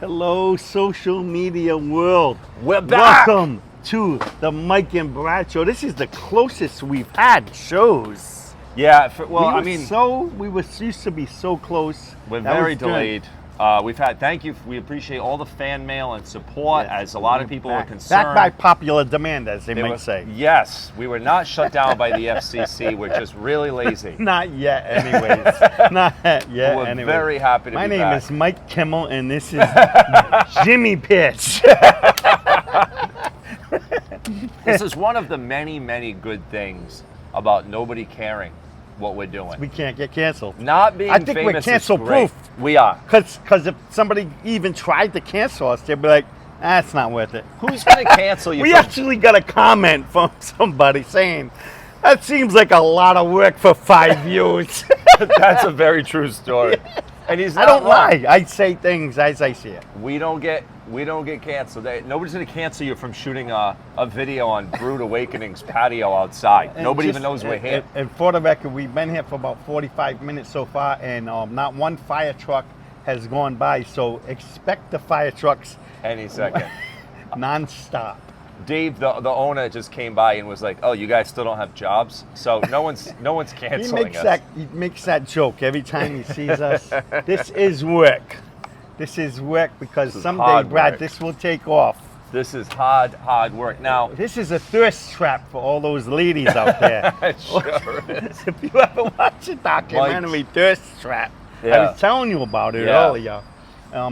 Hello, social media world. We're back. Welcome to the Mike and Brad Show. This is the closest we've had shows. Yeah, we used to be so close. We're That very was good. delayed. Thank you. We appreciate all the fan mail and support, Yes, as a lot of we're people back. were concerned. Back by popular demand, as they might say. Yes, we were not shut down by the FCC. We're just really lazy. Not yet, anyways. Not yet, We're anyways. very happy to My be name back. is Mike Kimmel, and this is Jimmy Pitch. This is one of the many, many good things about nobody caring what we're doing. We can't get canceled. Not being I think famous we're is cancel great. proof. We are. Because if somebody even tried to cancel us, they'd be like, it's not worth it. Who's going to cancel you? We actually got a comment from somebody saying, that seems like a lot of work for 5 views. That's a very true story. And he's not I don't wrong. lie. I say things as I see it. We don't get canceled. Nobody's going to cancel you from shooting a video on Brood Awakening's patio outside. And Nobody just- even knows we're here. And for the record, we've been here for about 45 minutes so far, and not one fire truck has gone by. So expect the fire trucks Any second. nonstop. Dave, the owner, just came by and was like, "Oh, you guys still don't have jobs?" So no one's canceling us. He makes that joke every time he sees us. This is work. This is work because This is someday, hard Brad, work. this will take off. This is hard work. Now, This is a thirst trap for all those ladies out there. it sure is. If you ever watch a documentary, Thirst Trap, I Yeah. was telling you about it Yeah. earlier.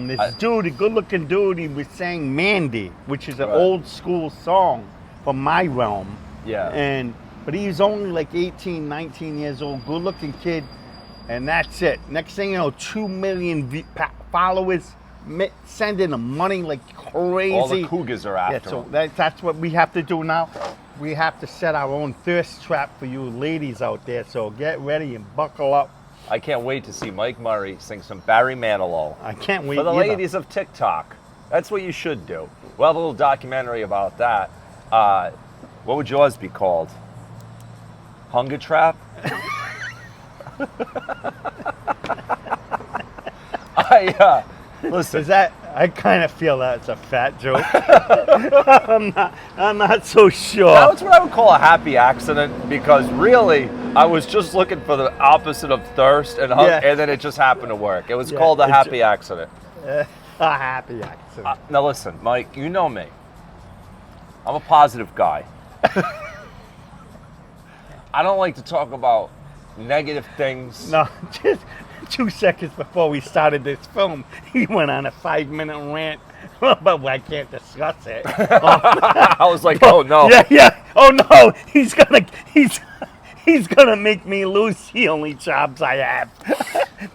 This dude, a good-looking dude, he was saying Mandy, which is an Right. old school song from my realm. Yeah. But he's only like 18, 19 years old, good-looking kid, and that's it. Next thing you know, 2 million followers, sending him money like crazy. All the cougars are after Yeah, so him. that's what we have to do now. We have to set our own thirst trap for you ladies out there. So get ready and buckle up. I can't wait to see Mike Murray sing some Barry Manilow. I can't wait For the either. ladies of TikTok. That's what you should do. We'll have a little documentary about that. What would yours be called? Hunger Trap? Listen. Is that? I kind of feel that's a fat joke. I'm not so sure. That's what I would call a happy accident, because really, I was just looking for the opposite of thirst and hunger, Yeah. and then it just happened to work. It was Yeah, called a it happy accident. A happy accident. Now listen, Mike, you know me. I'm a positive guy. I don't like to talk about negative things. No, just 2 seconds before we started this film, he went on a 5-minute rant, but I can't discuss it. I was like, oh no. Yeah. Oh no, he's gonna make me lose the only jobs I have.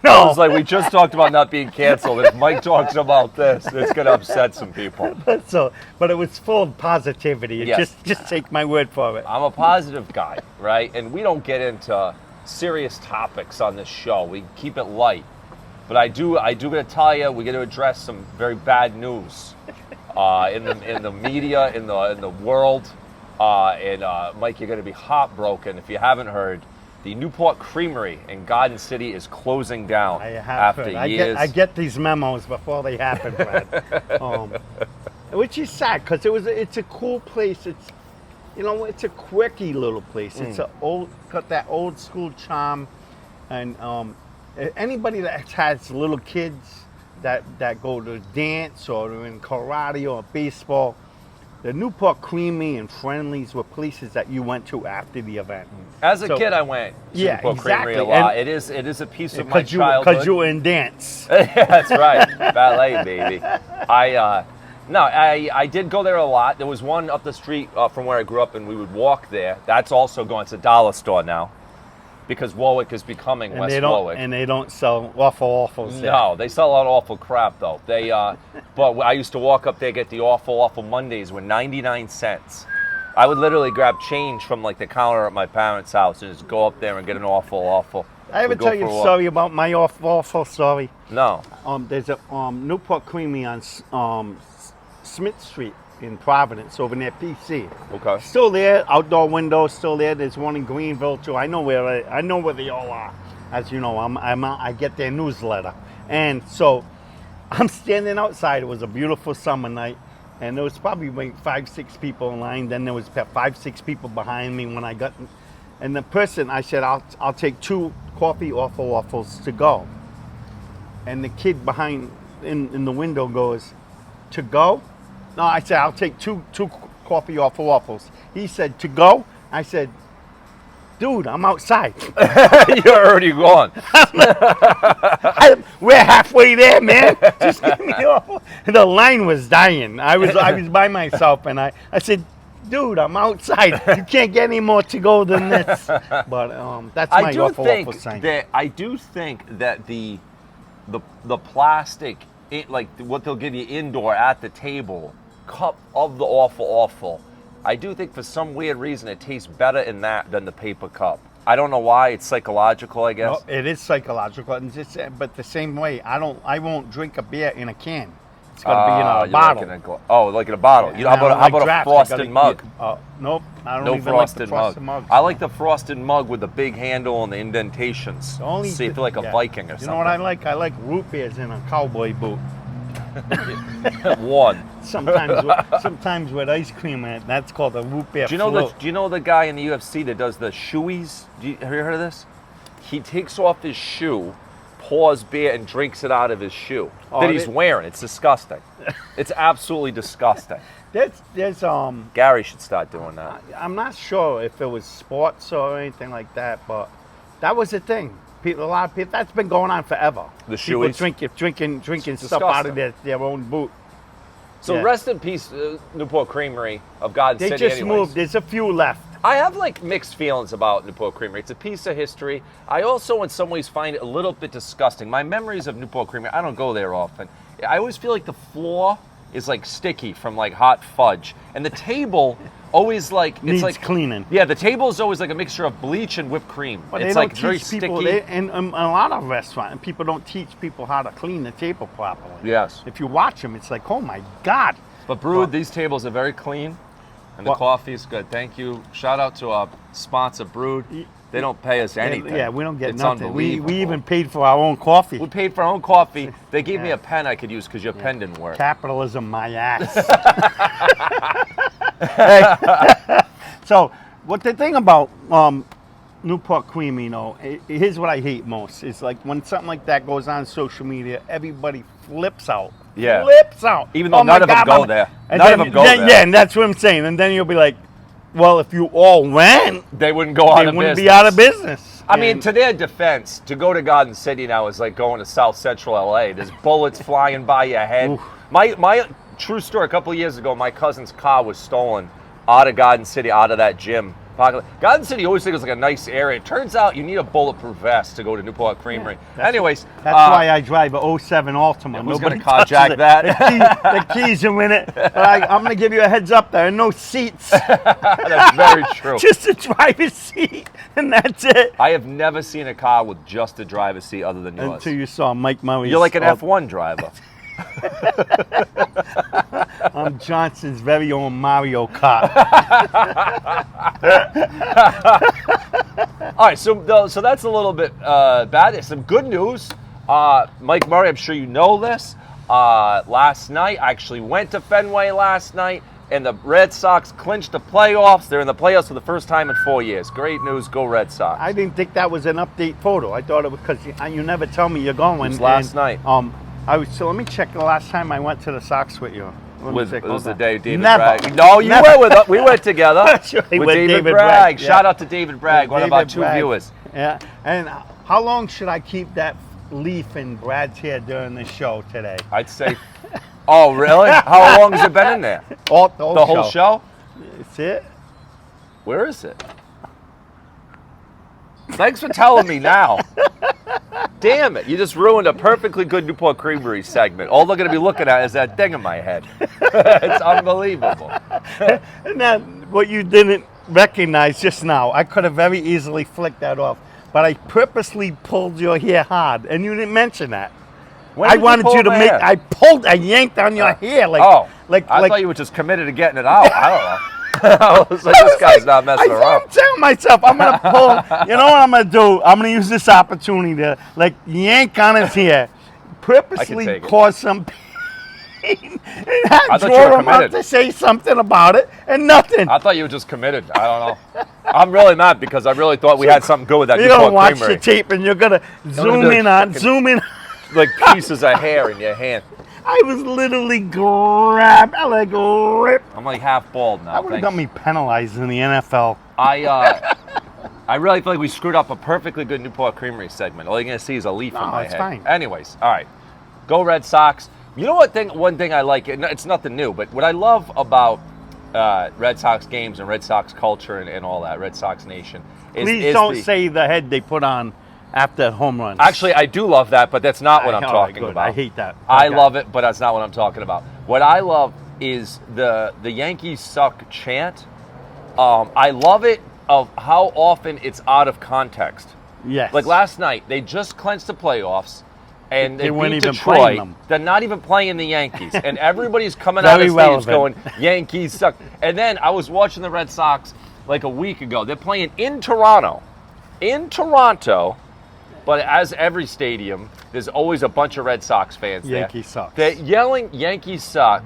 No. I was like, we just talked about not being canceled. If Mike talks about this, it's going to upset some people. But it was full of positivity. Yes. Just take my word for it. I'm a positive guy, right? And we don't get into serious topics on this show. We keep it light. But I do got to tell you, we got to address some very bad news in the media, in the world. Mike, you're going to be heartbroken if you haven't heard. The Newport Creamery in Garden City is closing down I have after heard. years. I get these memos before they happen, Brad. Which is sad because it's a cool place. It's a quirky little place. It's got that old school charm, and anybody that has little kids that go to dance or they're in karate or baseball, the Newport Creamery and Friendlies were places that you went to after the event. As a kid, I went to Newport Creamery a lot. It is a piece of my childhood. Because you were in dance. That's right, ballet, baby. I did go there a lot. There was one up the street from where I grew up, and we would walk there. That's also going. It's a dollar store now, because Warwick is becoming West Warwick. And they don't sell awfuls there. No, they sell a lot of awful crap though. But I used to walk up there, get the awful Mondays were 99 cents. I would literally grab change from like the counter at my parents' house and just go up there and get an awful. I ever tell you a story about my awful story? No. There's a Newport Creamery on Smith Street in Providence over near PC. Okay. Still there, outdoor window still there. There's one in Greenville too. I know where they all are. As you know, I get their newsletter, and so I'm standing outside. It was a beautiful summer night, and there was probably like 5-6 people in line. Then there was 5-6 people behind me when I got. And the person, I said, I'll take 2 coffee waffles to go. And the kid behind in the window goes, to go? No, I said, I'll take two coffee waffles. He said, to go? I said, dude, I'm outside. You're already gone. We're halfway there, man. Just give me off. The line was dying. I was by myself, and I said, dude, I'm outside. You can't get any more to go than this. But that's my waffle sign. I do think that the plastic, like what they'll give you indoor at the table, cup of the awful. I do think for some weird reason it tastes better in that than the paper cup. I don't know why. It's psychological, I guess. No, it is psychological, but the same way, I won't drink a beer in a can. It's got to be in a bottle. Like in a bottle. Yeah, how about a frosted mug? Nope, I don't No even like the frosted frosted mug. mugs. I like the frosted mug with the big handle and the indentations. See, I feel like a Viking or something. You know what I like? I like root beers in a cowboy boot. One. Sometimes with ice cream in it. That's called a root beer. Do you know the guy in the UFC that does the shoeies? Have you heard of this? He takes off his shoe, pours beer, and drinks it out of his shoe that he's wearing. It's disgusting. It's absolutely disgusting. There's Gary should start doing that. I'm not sure if it was sports or anything like that, but that was the thing. A lot of people. That's been going on forever. The shoeies? People drinking stuff out of their own boot. So rest in peace, Newport Creamery of Garden City. They just moved. There's a few left. I have like mixed feelings about Newport Creamery. It's a piece of history. I also, in some ways, find it a little bit disgusting. My memories of Newport Creamery, I don't go there often. I always feel like the floor is like sticky from like hot fudge, and the table always like needs cleaning. Yeah, the table is always like a mixture of bleach and whipped cream. But it's like very sticky. And a lot of restaurants, people don't teach people how to clean the table properly. Yes. If you watch them, it's like, oh my God. But Brood, these tables are very clean, and the coffee is good. Thank you. Shout out to our sponsor, Brood. They don't pay us anything. Yeah, we don't get it's nothing. Unbelievable. We even paid for our own coffee. We paid for our own coffee. They gave me a pen I could use because your pen didn't work. Capitalism, my ass. So, what the thing about Newport Creamery, here's what I hate most. It's like when something like that goes on social media, everybody flips out. Yeah. Flips out. Even though none of them go there. None of them go there. Yeah, and that's what I'm saying. And then you'll be like, well, if you all went, they wouldn't go out of business. They wouldn't be out of business. I mean, to their defense, to go to Garden City now is like going to South Central LA. There's bullets flying by your head. Oof. My true story, a couple of years ago, my cousin's car was stolen out of Garden City, out of that gym. Garden City always think it was like a nice area. It turns out you need a bulletproof vest to go to Newport Creamery. Yeah, that's why I drive a 07 Altima. Who's going to carjack that? The keys are in it. I'm going to give you a heads up. There are no seats. That's very true. Just a driver's seat, and that's it. I have never seen a car with just a driver's seat other than yours. Until you saw Mike Murray. You're like an F1 driver. I'm Johnson's very own Mario Kart. All right, so that's a little bit bad. There's some good news. Mike Murray, I'm sure you know this. Last night, I actually went to Fenway last night, and the Red Sox clinched the playoffs. They're in the playoffs for the first time in 4 years. Great news. Go Red Sox. I didn't think that was an update photo. I thought it was because you never tell me you're going. It was last night. So let me check the last time I went to the Sox with you. It was the day David Never. Bragg. No, you went with us. We went together right, with David Bragg. Yeah. Shout out to David Bragg, one of our two viewers. Yeah. And how long should I keep that leaf in Brad's hair during the show today? I'd say. Oh, really? How long has it been in there? The whole show? That's it. Where is it? Thanks for telling me now. Damn it, you just ruined a perfectly good Newport Creamery segment. All they're going to be looking at is that thing in my head. It's unbelievable. And then what you didn't recognize just now, I could have very easily flicked that off, but I purposely pulled your hair hard, and you didn't mention that. I wanted you to make. I yanked on your hair like. I thought you were just committed to getting it out. I don't know. I was like, this guy's not messing around. I'm telling myself, I'm going to pull, you know what I'm going to do? I'm going to use this opportunity to, yank on his hair, purposely take it. cause some pain and I had thought you were draw him out committed. to say something about it and nothing. I thought you were just committed. I don't know. I'm really mad because I really thought we had something good with that You Newport don't watch Creamery. the tape and you're gonna zoom do in on, fucking- zoom in. Like pieces of hair in your hand. I was literally grabbed. I like ripped. I'm like half bald now. That would have Thanks. got me penalized in the NFL. I really feel like we screwed up a perfectly good Newport Creamery segment. All you're gonna see is a leaf in my it's head. fine. Anyways, all right. Go Red Sox. You know what thing? One thing I like. It's nothing new, but what I love about Red Sox games and Red Sox culture and all that, Red Sox Nation. Please don't say the head they put on after home runs. Actually, I do love that, but that's not what I'm All right, talking good. about. I hate that. I Okay. love it, but that's not what I'm talking about. What I love is the Yankees suck chant. I love it of how often it's out of context. Yes. Like last night, they just clinched the playoffs, and They weren't beat even Detroit. playing them. They're not even playing the Yankees, and everybody's coming out of Very the stadiums going, relevant. Yankees suck. And then I was watching the Red Sox like a week ago. They're playing in Toronto. But as every stadium, there's always a bunch of Red Sox fans there. Yankees suck. They're yelling, Yankees suck.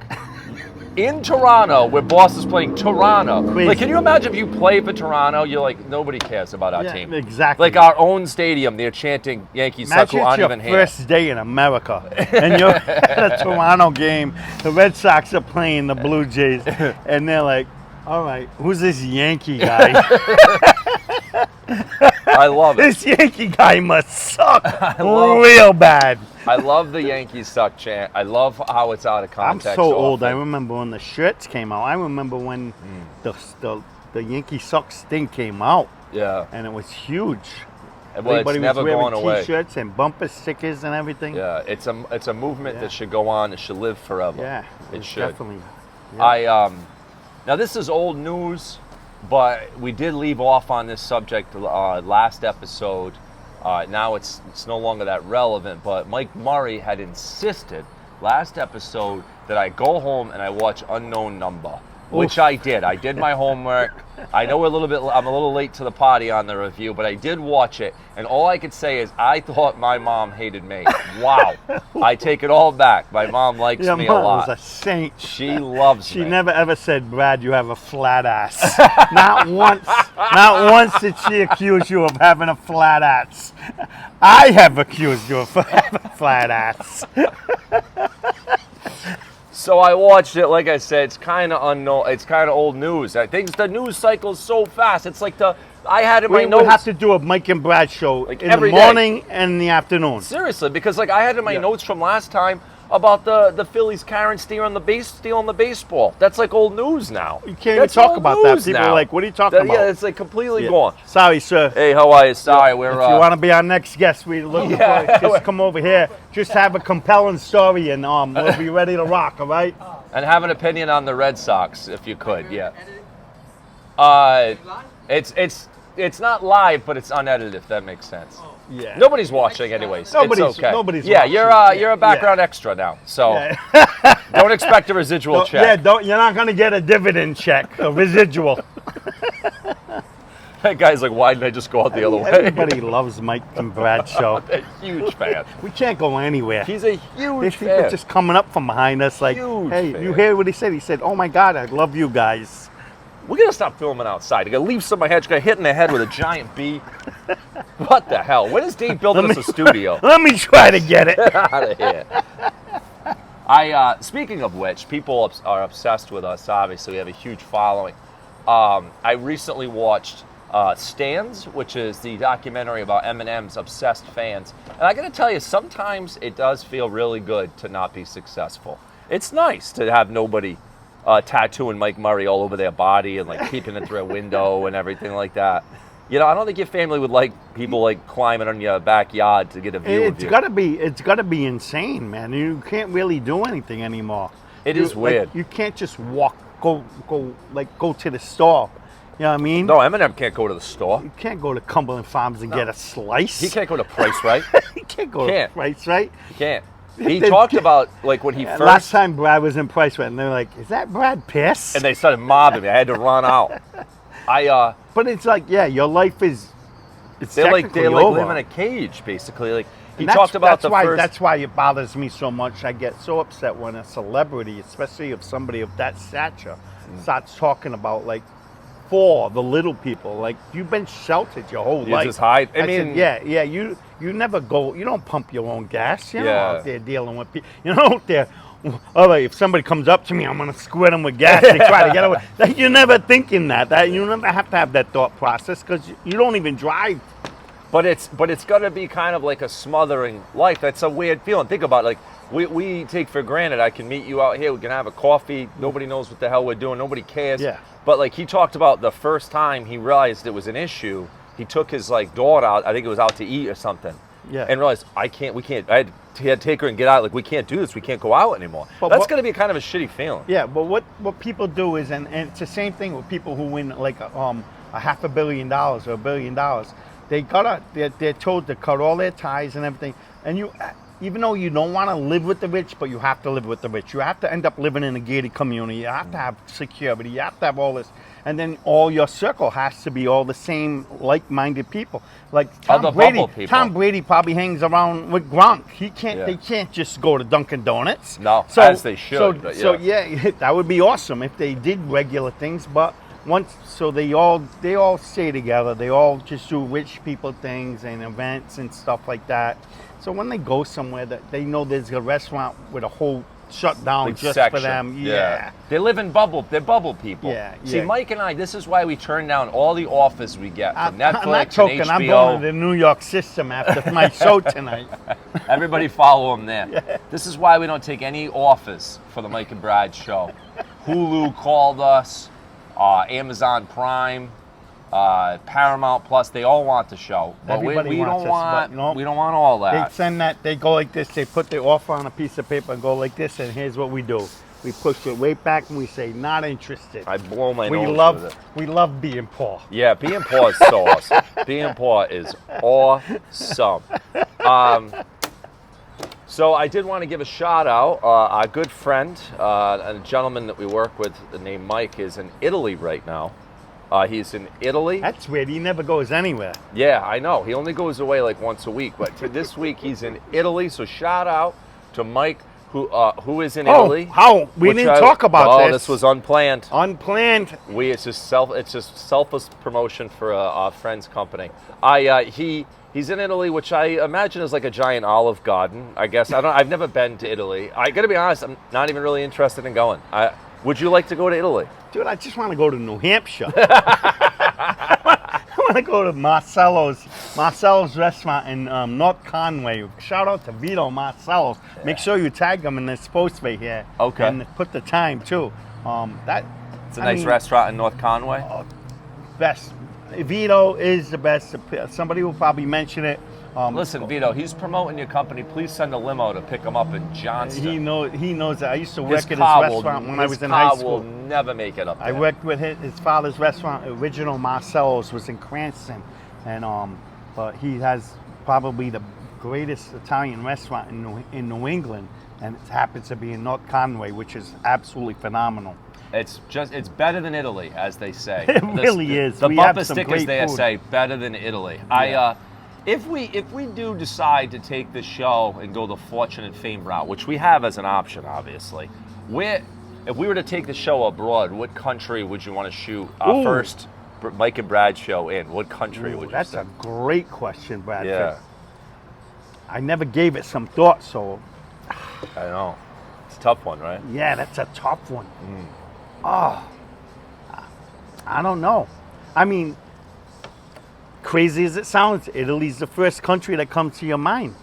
In Toronto, where Boston's playing Toronto. Crazy. Like, can you imagine if you play for Toronto, you're like, nobody cares about our Yeah, team. exactly. Like our own stadium, they're chanting Yankees suck, Imagine who it's aren't your even here. first day in America, and you're at a Toronto game. The Red Sox are playing the Blue Jays, and they're like, "All right, who's this Yankee guy? I love it. This Yankee guy must suck love- real bad." I love the Yankees suck chant. I love how it's out of I'm context. so old. I often. remember when the shirts came out. I remember when the Yankee Sucks thing came out, Yeah. and it was huge. Well, it's Everybody never was wearing going away. T-shirts and bumper stickers and everything. Yeah, it's a movement Yeah. that should go on. It should live forever. Yeah, it it's should. definitely. Yeah. Now this is old news, but we did leave off on this subject last episode. Now it's no longer that relevant, but Mike Murray had insisted last episode that I go home and I watch Unknown Number, which I did. I did my homework. I know I'm a little late to the party on the review, but I did watch it, and all I could say is I thought my mom hated me. Wow. I take it all back. My mom likes Your me a mom lot. was a saint. She loves She me. never ever said, "Brad, you have a flat ass." Not once. Not once did she accuse you of having a flat ass. I have accused you of having a flat ass. So I watched it. Like I said, it's kind of unknown. It's kind of old news. I think the news cycle is so fast. It's like I had in my We notes. will have to do a Mike and Brad show Like in every the day. morning and in the afternoon. Seriously, because like I had in my Yeah. notes from last time about the Phillies Karen stealing the baseball. That's like old news now. You can't even That's talk old about that. news People now. are like, "What are you talking about?" Yeah, it's like completely Yeah. gone. Sorry, sir. Hey, how are you? Sorry, we're If you want to be our next guest, we look Yeah. for just come over here. Just have a compelling story, and we'll be ready to rock. All right. and have an opinion on the Red Sox if you could. Yeah. It's not live, but it's unedited. If that makes sense. Yeah. Nobody's watching, anyways. Nobody's- it's okay. nobody's Yeah, watching. you're a background extra now, so don't expect a residual check. Yeah. You're not gonna get a dividend check, a residual. That guy's like, why didn't I just go out the other way? Everybody loves Mike and Brad show. A huge fan. We can't go anywhere. He's a There's huge people fan. just coming up from behind us like, Huge "Hey, fan. you hear what he said?" He said, "Oh my God, I love you guys." We're gonna stop filming outside. I gotta leave some of my head. Just got hit in the head with a giant bee. What the hell? When is Dave building us a studio? Let me try to get it. Get out of here. Speaking of which, people are obsessed with us. Obviously, we have a huge following. I recently watched Stands, which is the documentary about Eminem's obsessed fans. And I got to tell you, sometimes it does feel really good to not be successful. It's nice to have nobody tattooing Mike Murray all over their body and like peeping in through a window and everything like that. You know, I don't think your family would like people like climbing on your backyard to get a view of It's you. gotta be insane, man. You can't really do anything anymore. It is weird. You can't just go to the store. You know what I mean? No, Eminem can't go to the store. You can't go to Cumberland Farms and get a slice. He can't go to Price Right. He can't go Can't. to Price Right. He can't. He talked about like when he Last first time Brad was in Price Right, and they're like, "Is that Brad Piss?" and they started mobbing me. I had to run out. But it's like, yeah, your life is. It's they're like technically living over. in a cage basically. Like He talked about the first. That's why it bothers me so much. I get so upset when a celebrity, especially if somebody of that stature, starts talking about like for the little people. Like you've been sheltered your whole life. You just hide. I said, mean, yeah. You never go. You don't pump your own gas. You're Yeah. not out there dealing with people. You're not out there. All right, if somebody comes up to me, I'm gonna squirt them with gas and try to get away. Like, you're never thinking that. You never have to have that thought process because you don't even drive. But it's gonna be kind of like a smothering life. That's a weird feeling. Think about it. Like we take for granted. I can meet you out here. We can have a coffee. Nobody knows what the hell we're doing. Nobody cares. Yeah. But like he talked about the first time he realized it was an issue. He took his like daughter out. I think it was out to eat or something. Yeah. And realized we can't. I had to take her and get out. Like we can't do this. We can't go out anymore. But That's what- gonna be kind of a shitty feeling. Yeah, but what people do is, and it's the same thing with people who win like a $500 million or $1 billion. They're told to cut all their ties and everything. And even though you don't want to live with the rich, but you have to live with the rich. You have to end up living in a gated community. You have to have security. You have to have all this. And then all your circle has to be all the same like-minded people. Like Other bubble people. Tom Brady probably hangs around with Gronk. Yeah. They can't just go to Dunkin' Donuts. No, as they should. But So yeah, that would be awesome if they did regular things. But they all stay together. They all just do rich people things and events and stuff like that. So when they go somewhere that they know there's a restaurant with a whole shut down Like just section. for them. Yeah. They live in bubble. They're bubble people. Yeah, See, yeah. Mike and I, this is why we turn down all the offers we get from Netflix I'm not joking. and I'm going to HBO. the New York system after my show tonight. Everybody follow him there. This is why we don't take any offers for the Mike and Brad show. Hulu called us, Amazon Prime, Paramount Plus. They all want the show, but we Everybody don't wants us, want. but, you know, we don't want all They that. send that. They go like this. They put the offer on a piece of paper and go like this. And here's what we do: we push it way back and we say, "Not interested." I blow my we nose with it. we love being poor. Yeah, being poor is so awesome. Being poor is awesome. So I did want to give a shout out. Our good friend, a gentleman that we work with named Mike, is in Italy right now. He's in Italy. That's weird. He never goes anywhere. Yeah, I know. He only goes away like once a week. But this week he's in Italy. So shout out to Mike, who is in Italy. How? We which didn't talk about this. Oh, this was unplanned. Unplanned. It's just selfless promotion for our friend's company. He's in Italy, which I imagine is like a giant olive garden. I guess I've never been to Italy. I got to be honest, I'm not even really interested in going. Would you like to go to Italy? Dude, I just want to go to New Hampshire. I want to go to Marcello's restaurant in North Conway. Shout out to Vito Marcello's. Yeah. Make sure you tag them in this post right here. Okay. And put the time too. It's a nice restaurant in North Conway. Best. Vito is the best. Somebody will probably mention it. Listen, Vito, he's promoting your company. Please send a limo to pick him up in Johnston. He knows that. I used to work at his restaurant when I was in high school. His car will never make it up there. I worked with his father's restaurant. Original Marcello's was in Cranston, and but he has probably the greatest Italian restaurant in New England, and it happens to be in North Conway, which is absolutely phenomenal. It's better than Italy, as they say. It really is. The We have bumper some stickers great there food. say better than Italy. Yeah. If we do decide to take this show and go the fortune and fame route, which we have as an option, obviously, if we were to take the show abroad, what country would you want to shoot our first Mike and Brad show in? What country would you That's say? a great question, Brad. Yeah. I never gave it some thought, so I know. It's a tough one, right? yeah, that's a tough one. Oh, I don't know. I mean, crazy as it sounds, Italy's the first country that comes to your mind.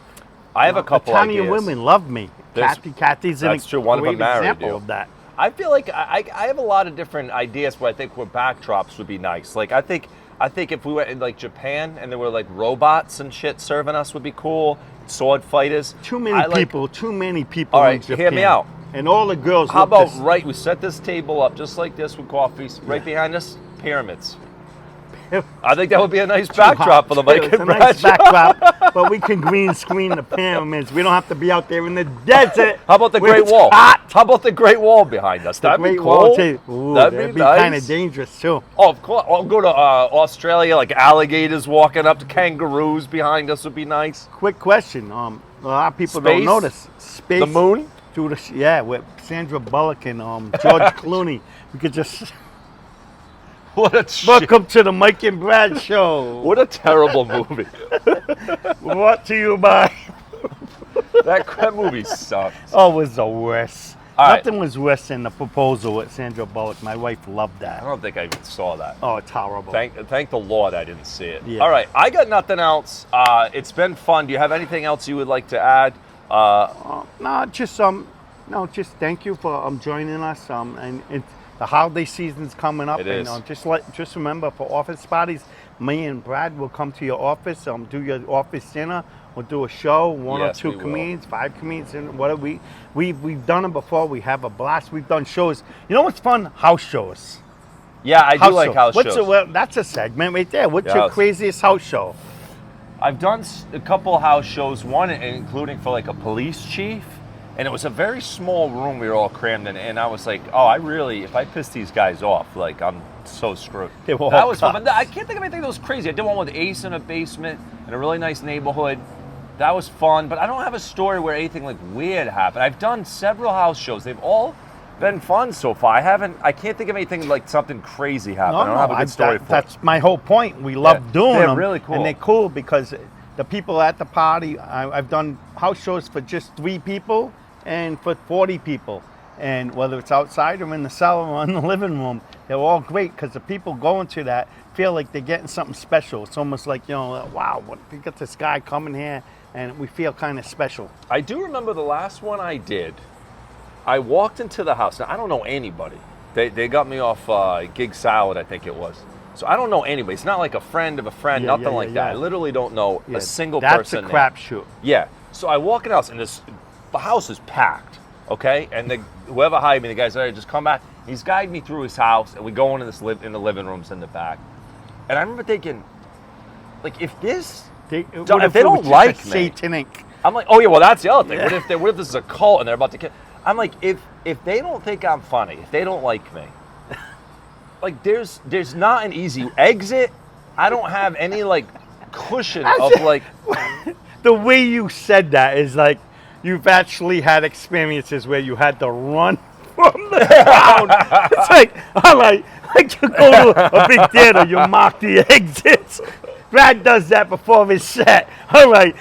I have a couple Italian ideas. women love me. There's- Kathy's that's a true. One of great them married example you. of that. I feel like I have a lot of different ideas where I think where backdrops would be nice. Like I think if we went in like Japan and there were like robots and shit serving us would be cool. Sword fighters. Too many people All right, in Japan. hear me out. And all the girls How look about we set this table up just like this with coffees. Right behind us, pyramids. I think that would be a nice backdrop for the Mike It's and a Brad nice show. backdrop, but we can green screen the pyramids. We don't have to be out there in the desert. How about the where Great it's Wall? hot. How about the Great Wall behind us? That'd be Great cool. Wall, too. Ooh, That'd be kind of nice. dangerous too. Oh, of course. I'll go to Australia, like alligators walking up to kangaroos behind us would be nice. Quick question. A lot of people Space? don't notice. Space. The moon? Yeah, with Sandra Bullock and George Clooney. We could just What a welcome to the Mike and Brad show. What a terrible movie. Brought to you by. That movie sucks. Oh, it was the worst. All right. Nothing was worse than The Proposal with Sandra Bullock. My wife loved I that. don't think I even saw that. Oh, it's horrible. Thank the Lord I didn't see it. Yeah. All right, I got nothing else. It's been fun. Do you have anything else you would like to add? No, just thank you for joining us. And the holiday season's coming up. It is. And just remember, for office parties, me and Brad will come to your office. Do your office dinner. We'll do a show, one Yes, or two we will. comedians, 5 comedians, and whatever. We've done them before. We have a blast. We've done shows. You know what's fun? House shows. Yeah, I do like house What's shows. well, that's a segment right there. What's Yeah, your house. craziest house show? I've done a couple house shows, one including for like a police chief, and it was a very small room we were all crammed in, and I was like, oh, if I piss these guys off, like I'm so screwed. They were all That was fun, cops. but I can't think of anything that was crazy. I did one with Ace in a basement in a really nice neighborhood. That was fun, but I don't have a story where anything like weird happened. I've done several house shows. They've all been fun so far. I can't think of anything like something crazy happened. I don't have a good story for it. That's my whole point. We love doing they're them. really cool. And they're cool because the people at the party, I've done house shows for just 3 people and for 40 people. And whether it's outside or in the cellar or in the living room, they're all great because the people going to that feel like they're getting something special. It's almost like, wow, we got this guy coming here and we feel kind of special. I do remember the last one I did. I walked into the house. Now, I don't know anybody. They got me off Gig Salad, I think it was. So I don't know anybody. It's not like a friend of a friend, Yeah, nothing yeah, like yeah, that. yeah. I literally don't know a single That's person. a there. crapshoot. Yeah. So I walk in the house, and the house is packed, okay? And whoever hired me, the guy's like, just come back. He's guiding me through his house, and we go into in the living rooms in the back. And I remember thinking, like, if they don't like me, satanic. I'm like, oh yeah, well that's the other thing. Yeah. What if this is a cult and they're about to kill? I'm like, if they don't think I'm funny, if they don't like me, like there's not an easy exit. I don't have any like cushion of like. The way you said that is like you've actually had experiences where you had to run from the crowd. It's like you go to a big theater, you mark the exits. Brad does that before his set. All right,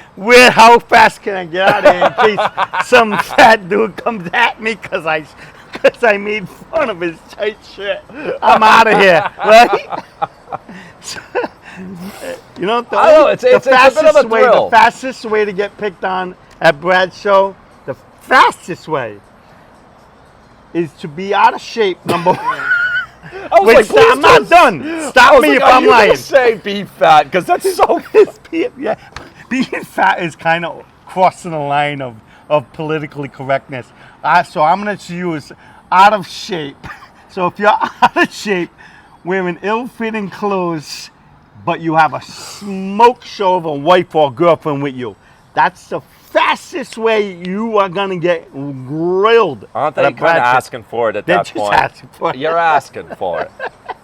how fast can I get out of here in case some fat dude comes at me because I made fun of his tight shirt? I'm out of here, right? You know, I know, it's a bit of a thrill. The fastest way to get picked on at Brad's show, the fastest way is to be out of shape, number one. I was Wait, like, stop, please I'm not don't- done. Stop I was me like, if are I'm you gonna lying. say be fat because that's so. Being fat is kind of crossing the line of politically correctness. So I'm going to use out of shape. So if you're out of shape, wearing ill-fitting clothes, but you have a smoke show of a wife or girlfriend with you, that's the fastest way you are going to get grilled. Aren't they kind of asking for it at They're that just point? asking for it. You're asking for it.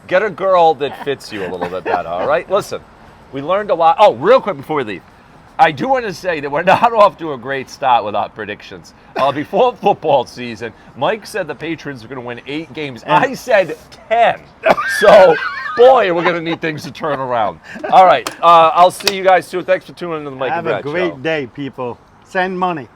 Get a girl that fits you a little bit better, all right? Listen, we learned a lot. Oh, real quick before we leave. I do want to say that we're not off to a great start with our predictions. Before football season, Mike said the Patriots are going to win 8 games. I said 10. So, boy, we're going to need things to turn around. All right. I'll see you guys soon. Thanks for tuning in to the Mike and Have Brad a great Show. day, people. Send money.